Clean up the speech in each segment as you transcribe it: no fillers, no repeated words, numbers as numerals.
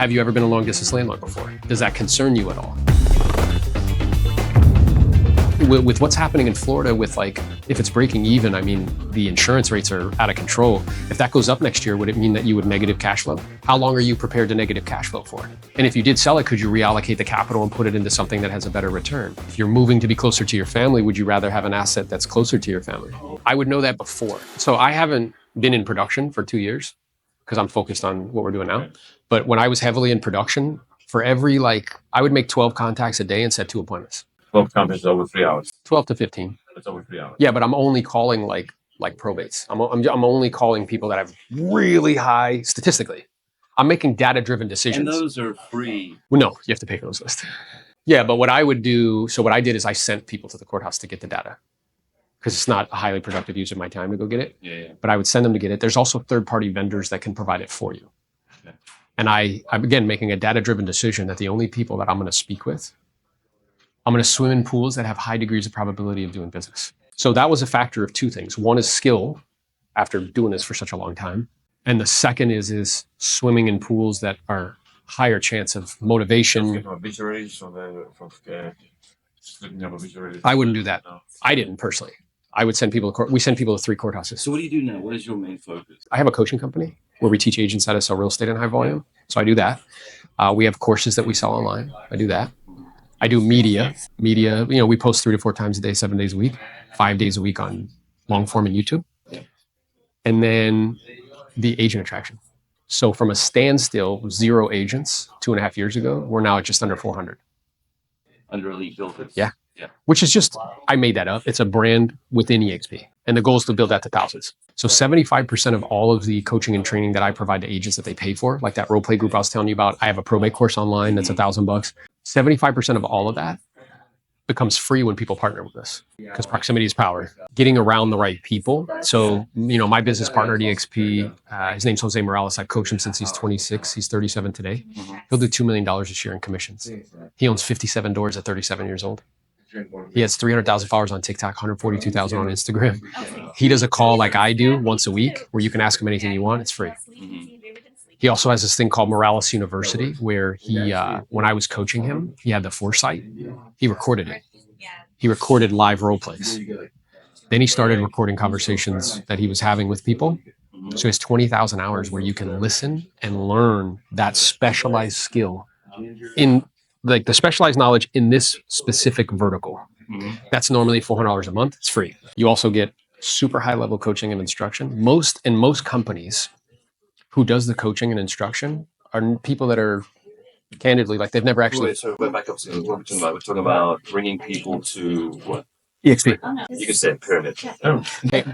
Have you ever been a long distance landlord before? Does that concern you at all? With what's happening in Florida with like, if it's breaking even, I mean, the insurance rates are out of control. If that goes up next year, would it mean that you would negative cash flow? How long are you prepared to negative cash flow for? And if you did sell it, could you reallocate the capital and put it into something that has a better return? If you're moving to be closer to your family, would you rather have an asset that's closer to your family? I would know that before. So I haven't been in production for 2 years because I'm focused on what we're doing now. But when I was heavily in production, for every I would make 12 contacts a day and set 2 appointments. 12 contacts over 3 hours. 12 to 15. That's over 3 hours. Yeah, but I'm only calling like probates. I'm only calling people that have really high statistically. I'm making data-driven decisions. And those are free. Well, no, you have to pay for those lists. Yeah, but what I would do, so what I did is I sent people to the courthouse to get the data because it's not a highly productive use of my time to go get it. Yeah. But I would send them to get it. There's also third-party vendors that can provide it for you. Okay. And I'm again making a data-driven decision that the only people that I'm going to speak with, I'm going to swim in pools that have high degrees of probability of doing business. So that was a factor of 2 things. One is skill, after doing this for such a long time. And the second is swimming in pools that are higher chance of motivation. I wouldn't do that. I didn't personally. I would send people to court. We send people to 3 courthouses. So what do you do now? What is your main focus? I have a coaching company where we teach agents how to sell real estate in high volume. So I do that. We have courses that we sell online. I do that. I do media, we post 3 to 4 times a day, 7 days a week, 5 days a week on long form and YouTube. And then the agent attraction. So from a standstill, 0 agents 2.5 years ago, we're now at just under 400. Under Elite Builders? Yeah. Which is just, I made that up. It's a brand within EXP. And the goal is to build that to thousands. So 75% of all of the coaching and training that I provide to agents that they pay for, like that role play group I was telling you about, I have a probate course online that's $1,000. 75% of all of that becomes free when people partner with us because proximity is power. Getting around the right people. So, my business partner at EXP, his name's Jose Morales. I've coached him since he's 26. He's 37 today. He'll do $2 million this year in commissions. He owns 57 doors at 37 years old. He has 300,000 followers on TikTok, 142,000 on Instagram. He does a call like I do once a week where you can ask him anything you want. It's free. He also has this thing called Morales University where he, when I was coaching him, he had the foresight. He recorded it. He recorded live role plays. Then he started recording conversations that he was having with people. So he has 20,000 hours where you can listen and learn that specialized skill in the specialized knowledge in this specific vertical. That's normally $400 a month. It's free. You also get super high level coaching and instruction. Most companies who does the coaching and instruction are people that are candidly, they've never actually. Wait, so we're back up to what we're talking about. We're talking about bringing people to what? EXP. You can say pyramid.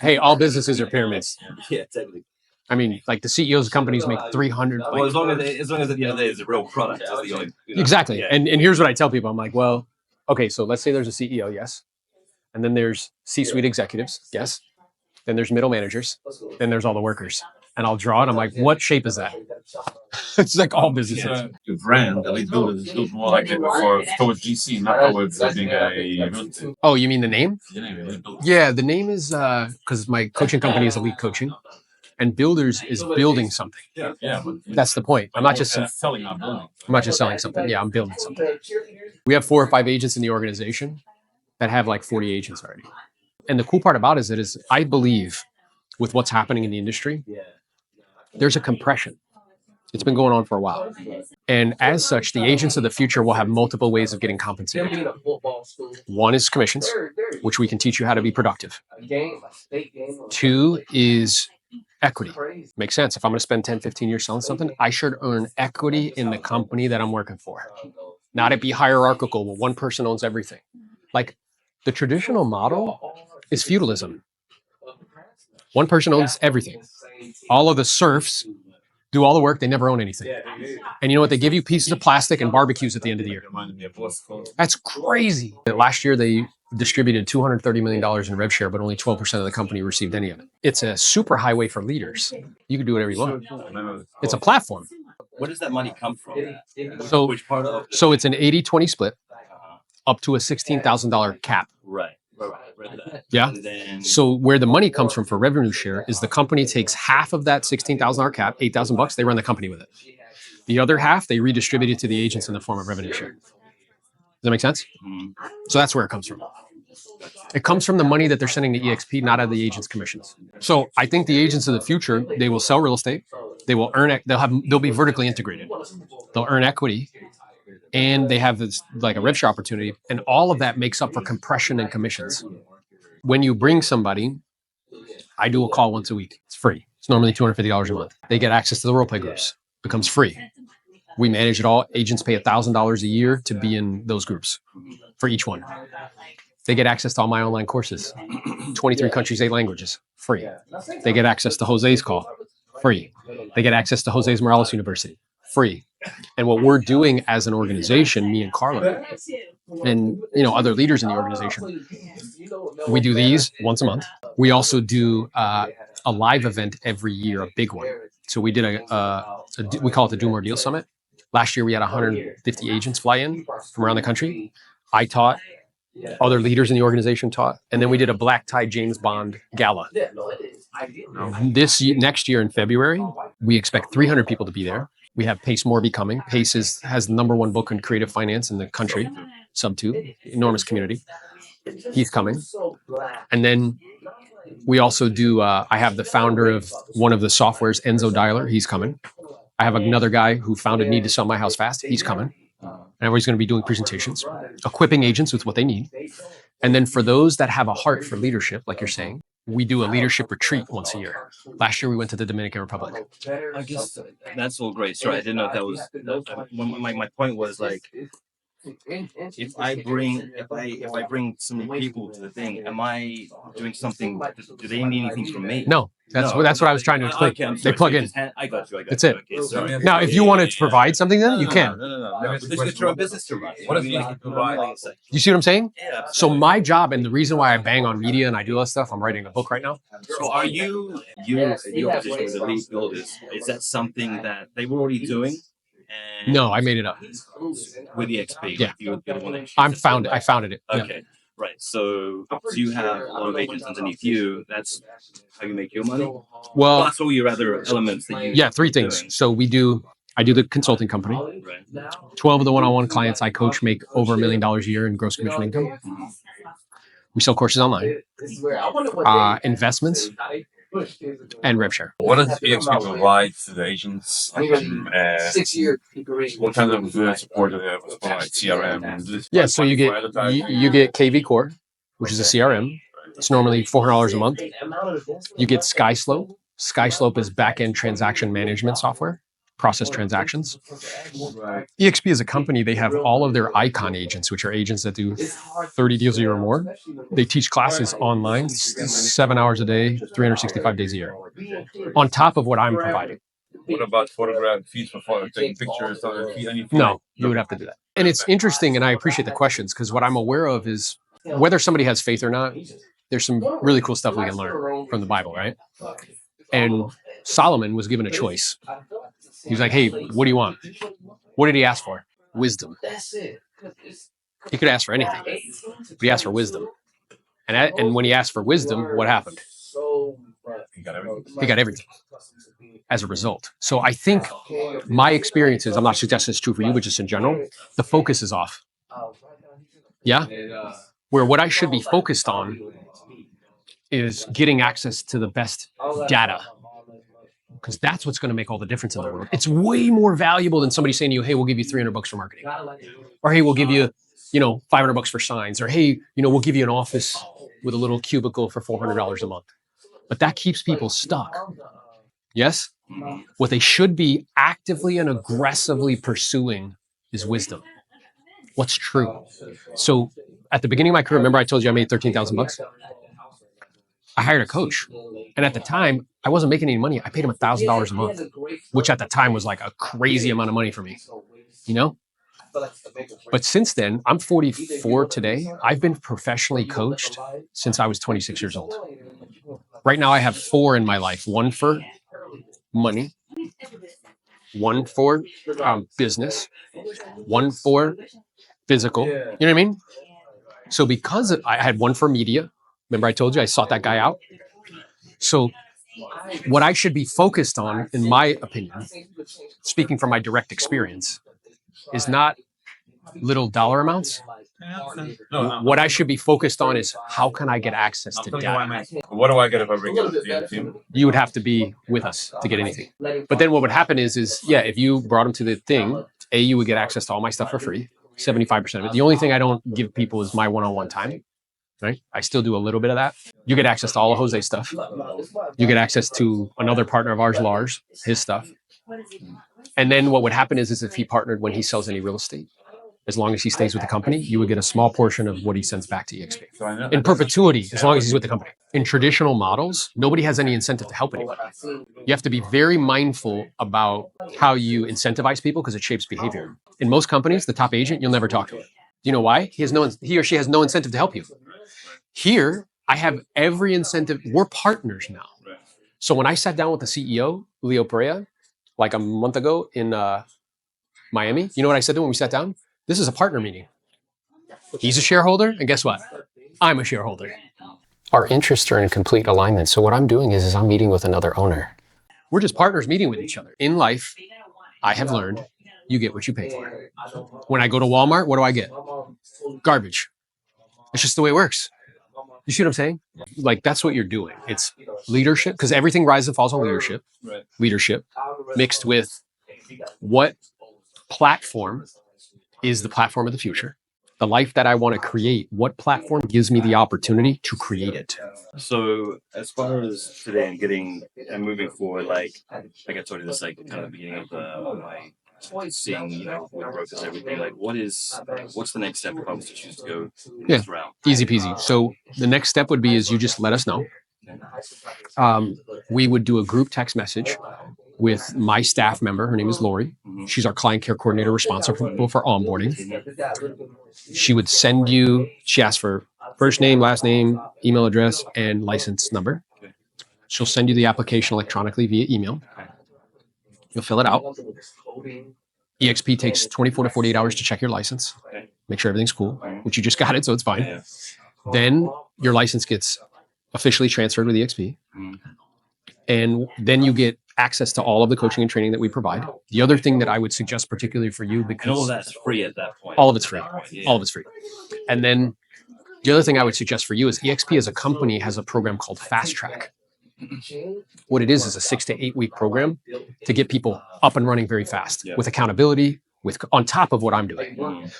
Hey, all businesses are pyramids. Yeah, technically. I mean, the CEOs of companies make 300. Well, as long as at the end of the day, it's a real product. That's the only, Exactly. Yeah. And here's what I tell people. I'm like, well, okay, so let's say there's a CEO, yes. And then there's C-suite executives, yes. Then there's middle managers. Then there's all the workers. And I'll draw it. I'm like, what shape is that? It's like all businesses. The brand, Elite Builders, is built more like it towards GC, not towards being a realty. Oh, you mean the name? The name, Elite Builders. Yeah, the name is because my coaching company is Elite Coaching. And Builders is building something. Yeah. That's the point. I'm not just selling, not building. I'm not just selling something. Yeah, I'm building something. We have 4 or 5 agents in the organization that have 40 agents already. And the cool part about it is I believe with what's happening in the industry, there's a compression. It's been going on for a while. And as such, the agents of the future will have multiple ways of getting compensated. One is commissions, which we can teach you how to be productive. 2 is equity. Makes sense. If I'm going to spend 10, 15 years selling something, I should earn equity in the company that I'm working for. Not it be hierarchical where one person owns everything. The traditional model is feudalism. One person owns everything. All of the serfs do all the work. They never own anything. And you know what? They give you pieces of plastic and barbecues at the end of the year. That's crazy. Last year, they distributed $230 million in rev share, but only 12% of the company received any of it. It's a super highway for leaders. You can do whatever you want. It's a platform. Where does that money come from? So, Which part of so it's an 80-20 split up to a $16,000 cap. Right. Yeah. And then, So where the money comes from for revenue share is the company takes half of that $16,000 cap, $8,000 bucks. They run the company with it. The other half, they redistribute it to the agents in the form of revenue share. Does that make sense? Mhm. So that's where it comes from. It comes from the money that they're sending to EXP, not out of the agents' commissions. So I think the agents of the future, they will sell real estate. They will earn it. They'll be vertically integrated. They'll earn equity, and they have this like a rev share opportunity, and all of that makes up for compression and commissions. When you bring somebody, I do a call once a week. It's free. It's normally $250 a month. They get access to the role play groups. Becomes free. We manage it all. Agents pay $1,000 a year to be in those groups for each one. They get access to all my online courses. 23 countries, 8 languages, free. They get access to Jose's call, free. They get access to Jose's Morales University, free. And what we're doing as an organization, me and Carla, and other leaders in the organization, we do these once a month. We also do a live event every year, a big one. So we did we call it the Do More Deal Summit. Last year we had 150 agents fly in from around the country. I taught. Other leaders in the organization taught, and then we did a black tie James Bond gala. Next year in February, we expect 300 people to be there. We have Pace Morby coming. Pace has the #1 book in creative finance in the country, Sub2, enormous community. He's coming, and then we also do. I have the founder of one of the softwares, Enzo Dialer. He's coming. I have another guy who founded Need to Sell My House Fast. He's coming. And everybody's going to be doing presentations, equipping agents with what they need. And then for those that have a heart for leadership, like you're saying, we do a leadership retreat once a year. Last year, we went to the Dominican Republic. I guess that's all great. Sorry, I didn't know if that was. My point was like, if I bring some people to the thing, am I doing something? Do they need anything from me? No, that's what I was trying to explain. Okay, they plug in. I got you. That's it. Okay, sorry. Now, if you wanted to provide something, then you can. No. It's your own business to run. What if you provide? You see what I'm saying? Yeah. So my job, and the reason why I bang on media and I do all that stuff, I'm writing a book right now. So are you in your position with the lead builders? Is that something that they were already doing? And No, I made it up. With the XP. Yeah. You're the one that I founded it. Okay. Yeah. Right. So you have a lot of agents underneath you. That's how you make your money? Well, that's all your other elements that you. Yeah, 3 things. Doing. So I do the consulting company. Right. 12 of the one-on-one clients I coach make over $1 million a year in gross commission income. We sell courses online, investments, and rev share. What does EXP provide to the agents? What kind of support do they provide? CRM? Yeah, so you get KV Core, which is a CRM. It's normally $400 a month. You get SkySlope. SkySlope is back-end transaction management software, process transactions. EXP is a company. They have all of their icon agents, which are agents that do 30 deals a year or more. They teach classes online, 7 hours a day, 365 days a year, on top of what I'm providing. What about photograph feeds for taking pictures? No, you would have to do that. And it's interesting, and I appreciate the questions, because what I'm aware of is whether somebody has faith or not, there's some really cool stuff we can learn from the Bible, right? And Solomon was given a choice. He was like, hey, what do you want? What did he ask for? Wisdom. He could ask for anything, but he asked for wisdom. And when he asked for wisdom, what happened? He got everything. He got everything as a result. So I think my experience is, I'm not suggesting it's true for you, but just in general, the focus is off. Yeah? Where what I should be focused on is getting access to the best data, because that's what's going to make all the difference in the world. It's way more valuable than somebody saying to you, hey, we'll give you $300 for marketing, or hey, we'll give you, $500 for signs, or hey, we'll give you an office with a little cubicle for $400 a month. But that keeps people stuck. Yes? What they should be actively and aggressively pursuing is wisdom. What's true? So at the beginning of my career, remember I told you I made $13,000? I hired a coach. And at the time, I wasn't making any money. I paid him $1,000 a month, which at the time was like a crazy amount of money for me, But since then, I'm 44 today. I've been professionally coached since I was 26 years old. Right now, I have 4 in my life. 1 for money, 1 for business, 1 for physical. You know what I mean? So because I had 1 for media, remember I told you I sought that guy out? So What I should be focused on, in my opinion, speaking from my direct experience, is not little dollar amounts. What I should be focused on is how can I get access to data? What do I get if I bring it up to the other team? You would have to be with us to get anything. But then what would happen is yeah, if you brought them to the thing, you would get access to all my stuff for free, 75% of it. The only thing I don't give people is my one-on-one time. Right? I still do a little bit of that. You get access to all of Jose stuff. You get access to another partner of ours, Lars, his stuff. And then what would happen is if he partnered when he sells any real estate, as long as he stays with the company, you would get a small portion of what he sends back to EXP. In perpetuity, as long as he's with the company. In traditional models, nobody has any incentive to help anyone. You have to be very mindful about how you incentivize people because it shapes behavior. In most companies, the top agent, you'll never talk to him. Do you know why? He or she has no incentive to help you. Here, I have every incentive. We're partners now. So when I sat down with the CEO, Leo Perea, like a month ago in Miami, you know what I said to him when we sat down? This is a partner meeting. He's a shareholder, and guess what? I'm a shareholder. Our interests are in complete alignment. So what I'm doing is I'm meeting with another owner. We're just partners meeting with each other. In life, I have learned you get what you pay for. When I go to Walmart, what do I get? Garbage. It's just the way it works. You see what I'm saying? Like, that's what you're doing. It's leadership, because everything rises and falls on leadership. Right. Leadership mixed with what platform is the platform of the future. The life that I want to create, what platform gives me the opportunity to create it? So as far as today and getting and moving forward, like I told you this, like kind of the beginning of my seeing, with brokers, everything, like what's the next step if I was to choose to go this route? Easy peasy. So the next step would be is you just let us know. We would do a group text message with my staff member. Her name is Lori. She's our client care coordinator responsible for onboarding. She would send you, she asks for first name, last name, email address, and license number. She'll send you the application electronically via email. You'll fill it out. EXP takes 24 to 48 hours to check your license. Make sure everything's cool, which you just got it, so it's fine. Then your license gets officially transferred with EXP. And then you get access to all of the coaching and training that we provide. The other thing that I would suggest particularly for you, because and all that's free at that point. All of it's free. All of it's free. And then the other thing I would suggest for you is EXP as a company has a program called Fast Track. What it is a 6 to 8 week program to get people up and running very fast with accountability, on top of what I'm doing,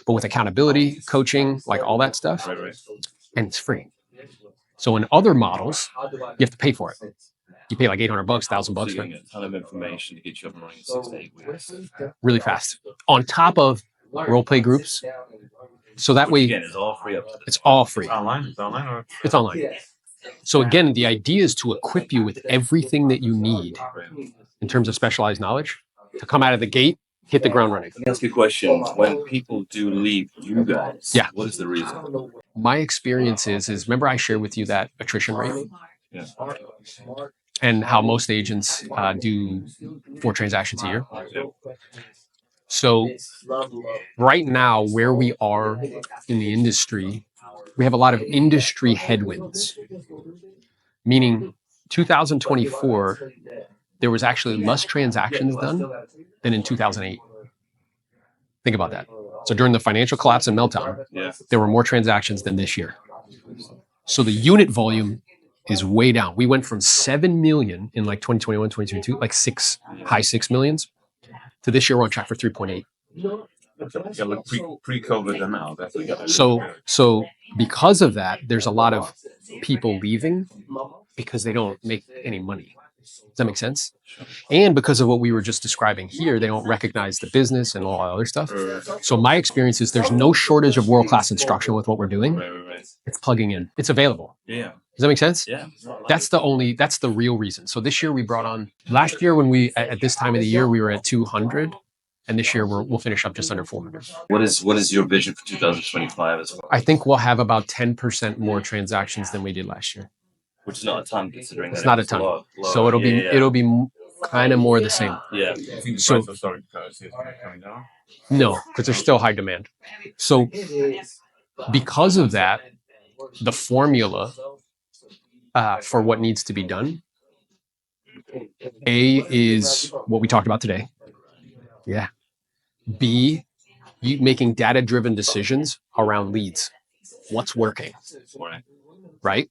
but with accountability, coaching, like all that stuff. And it's free. So in other models, you have to pay for it. You pay like $800, $1,000. So you're getting a ton of information to get you up and running in 6 to 8 weeks. Really fast. On top of role play groups. So that way, again, it's all free up to this. It's all free. It's online. It's online. Or? It's online. So again, the idea is to equip you with everything that you need in terms of specialized knowledge to come out of the gate, hit the ground running. Let me ask you a question. When people do leave you guys, what is the reason? My experience is remember I shared with you that attrition rate? Yeah. And how most agents do 4 transactions a year. So right now, where we are in the industry, we have a lot of industry headwinds, meaning 2024, there was actually less transactions done than in 2008. Think about that. So during the financial collapse and meltdown, there were more transactions than this year. So the unit volume is way down. We went from 7 million in like 2021, 2022, like high 6 millions, to this year we're on track for 3.8. Pre-COVID and now. So because of that, there's a lot of people leaving because they don't make any money. Does that make sense? And because of what we were just describing here, they don't recognize the business and all that other stuff. So my experience is there's no shortage of world-class instruction with what we're doing. It's plugging in. It's available. Yeah. Does that make sense? Yeah. That's the real reason. So this year we brought on, last year when at this time of the year, we were at 200. And this year we'll finish up just under 400. What is your vision for 2025 as well? I think we'll have about 10% more transactions than we did last year. Which is not a ton considering. It's not a ton. So it'll be kind of more the same. Yeah. So starting coming down? No, because there's still high demand. So because of that, the formula for what needs to be done A is what we talked about today. Yeah. B, you making data-driven decisions around leads. What's working, right?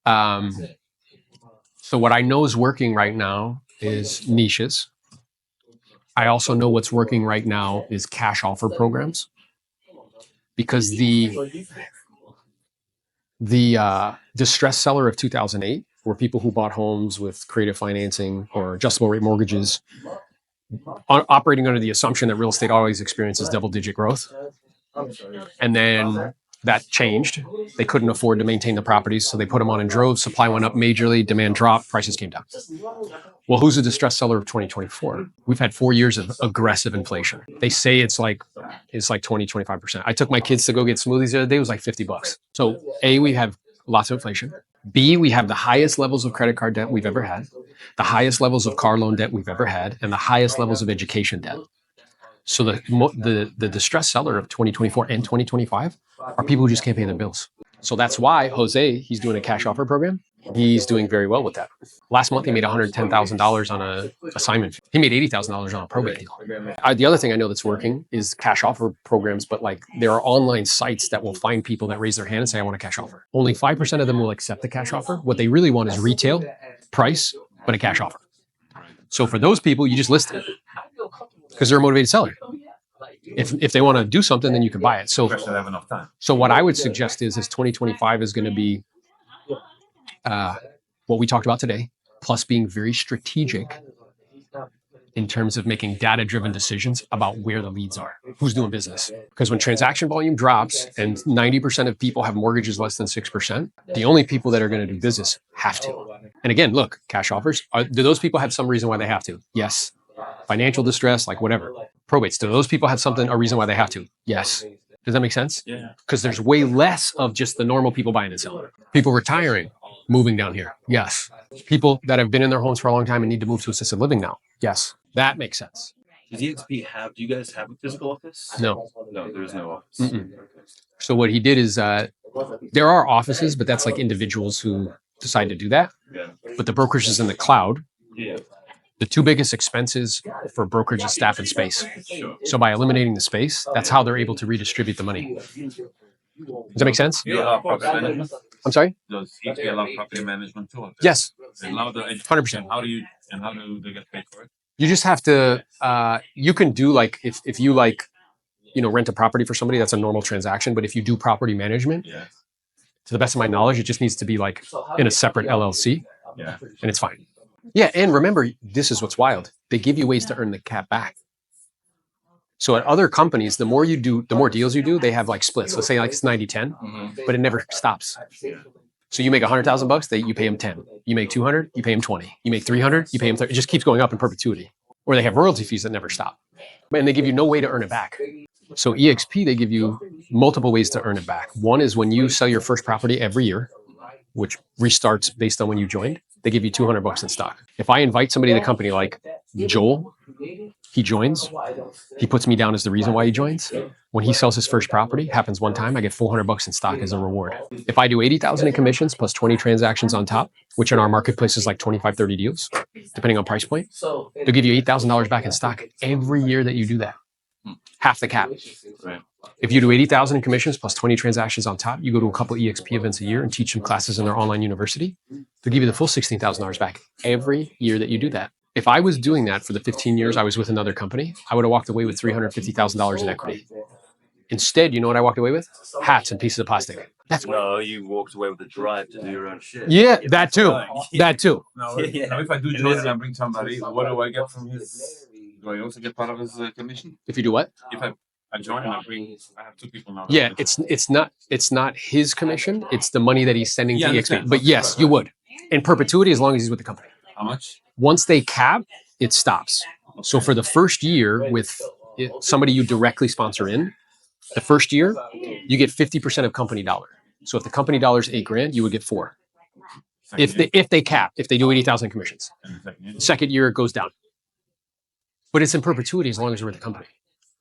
So what I know is working right now is niches. I also know what's working right now is cash offer programs, because the distressed seller of 2008 were people who bought homes with creative financing or adjustable rate mortgages, operating under the assumption that real estate always experiences double-digit growth. And then that changed. They couldn't afford to maintain the properties, so they put them on in droves. Supply went up majorly, demand dropped, prices came down. Well, who's the distressed seller of 2024? We've had 4 years of aggressive inflation. They say it's like 20, 25%. I took my kids to go get smoothies the other day. It was like $50. So A, we have lots of inflation. B, we have the highest levels of credit card debt we've ever had, the highest levels of car loan debt we've ever had, and the highest levels of education debt. So the distressed seller of 2024 and 2025 are people who just can't pay their bills. So that's why Jose, he's doing a cash offer program. He's doing very well with that. Last month, he made $110,000 on a assignment fee. He made $80,000 on a probate deal. The other thing I know that's working is cash offer programs, but like there are online sites that will find people that raise their hand and say, I want a cash offer. Only 5% of them will accept the cash offer. What they really want is retail, price, but a cash offer. So for those people, you just list it because they're a motivated seller. If they want to do something, then you can buy it. So what I would suggest is 2025 is going to be what we talked about today, plus being very strategic in terms of making data-driven decisions about where the leads are, who's doing business. Because when transaction volume drops and 90% of people have mortgages less than 6%, the only people that are going to do business have to. And again, look, cash offers, do those people have some reason why they have to? Yes. Financial distress, like whatever. Probates, do those people have a reason why they have to? Yes. Does that make sense? Yeah. Because there's way less of just the normal people buying and selling. People retiring, moving down here. Yes. People that have been in their homes for a long time and need to move to assisted living now. Yes. That makes sense. Does EXP do you guys have a physical office? No. No, there's no office. Mm-mm. So what he did is, there are offices, but that's like individuals who decide to do that. Yeah. But the brokerage is in the cloud. Yeah. The two biggest expenses for brokerage is staff and space. Sure. So by eliminating the space, that's how they're able to redistribute the money. Does that make sense? Do you allow property management? I'm sorry? Does EXP allow property management too? Yes. They allow the 100%. How do they get paid for it? You just have to, you can do like, if you like, rent a property for somebody, that's a normal transaction. But if you do property management, Yeah. to the best of my knowledge, it just needs to be like in a separate LLC, Yeah. and it's fine. Yeah, and remember, this is what's wild. They give you ways to earn the cap back. So at other companies, the more deals you do, they have like splits. Let's say like it's 90-10, but it never stops. So you make $100,000, you pay them 10. You make 200, you pay them 20. You make 300, you pay them 30. It just keeps going up in perpetuity. Or they have royalty fees that never stop. And they give you no way to earn it back. So EXP, they give you multiple ways to earn it back. One is when you sell your first property every year, which restarts based on when you joined, they give you $200 in stock. If I invite somebody to the company like Joel, he joins, he puts me down as the reason why he joins. When he sells his first property, happens one time, I get $400 in stock as a reward. If I do 80,000 in commissions plus 20 transactions on top, which in our marketplace is like 25, 30 deals, depending on price point, they'll give you $8,000 back in stock every year that you do that. Half the cap. Right. If you do 80,000 in commissions plus 20 transactions on top, you go to a couple EXP events a year and teach some classes in their online university, they'll give you the full $16,000 back every year that you do that. If I was doing that for the 15 years I was with another company, I would have walked away with $350,000 in equity. Instead, you know what I walked away with? Hats and pieces of plastic. No, you walked away with the drive to do your own shit. Yeah, that too. That too. Now, Yeah. now if I do join and I bring somebody, what do I get from his? Do I also get part of his commission? If you do what? If I join and I have two people now. Yeah, it's not his commission. It's the money that he's sending Yeah, to I EXP. understand. But yes, you would. In perpetuity, as long as he's with the company. How much? Once they cap, it stops. So for the first year with somebody you directly sponsor in, the first year, you get 50% of company dollar. So if the company dollar is $8,000, you would get $4,000. If they cap, if they do 80,000 commissions. Second year, it goes down. But it's in perpetuity as long as you're with the company.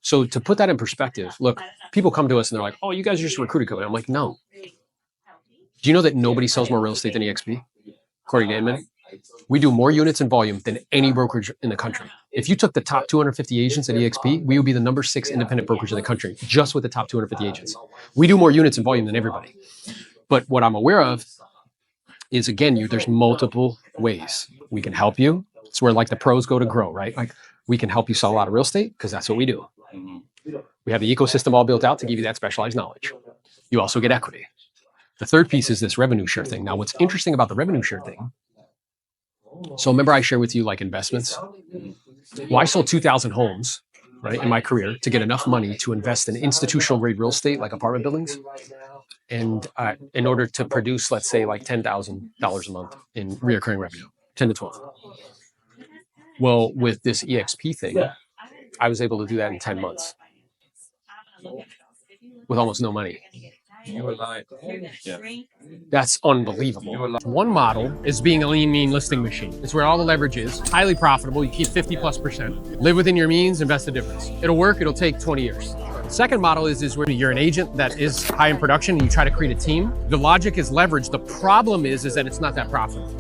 So to put that in perspective, look, people come to us and they're like, oh, you guys are just a recruiting company. I'm like, no. Do you know that nobody sells more real estate than EXP, according to Inman? We do more units in volume than any brokerage in the country. If you took the top 250 agents at EXP, we would be the number 6 independent brokerage in the country, just with the top 250 agents. We do more units in volume than everybody. But what I'm aware of is, again, there's multiple ways we can help you. It's where like the pros go to grow, right? Like we can help you sell a lot of real estate because that's what we do. We have the ecosystem all built out to give you that specialized knowledge. You also get equity. The third piece is this revenue share thing. Now, what's interesting about the revenue share thing, so remember I share with you like investments? Well, I sold 2,000 homes, right, in my career to get enough money to invest in institutional grade real estate, like apartment buildings. And in order to produce, let's say, like $10,000 a month in recurring revenue, 10 to 12. Well, with this EXP thing, I was able to do that in 10 months with almost no money. You were lying. Yeah. That's unbelievable. One model is being a lean, mean listing machine. It's where all the leverage is, highly profitable. You keep 50+%. Live within your means, invest the difference. It'll work. It'll take 20 years. Second model is where you're an agent that is high in production and you try to create a team. The logic is leverage. The problem is that it's not that profitable.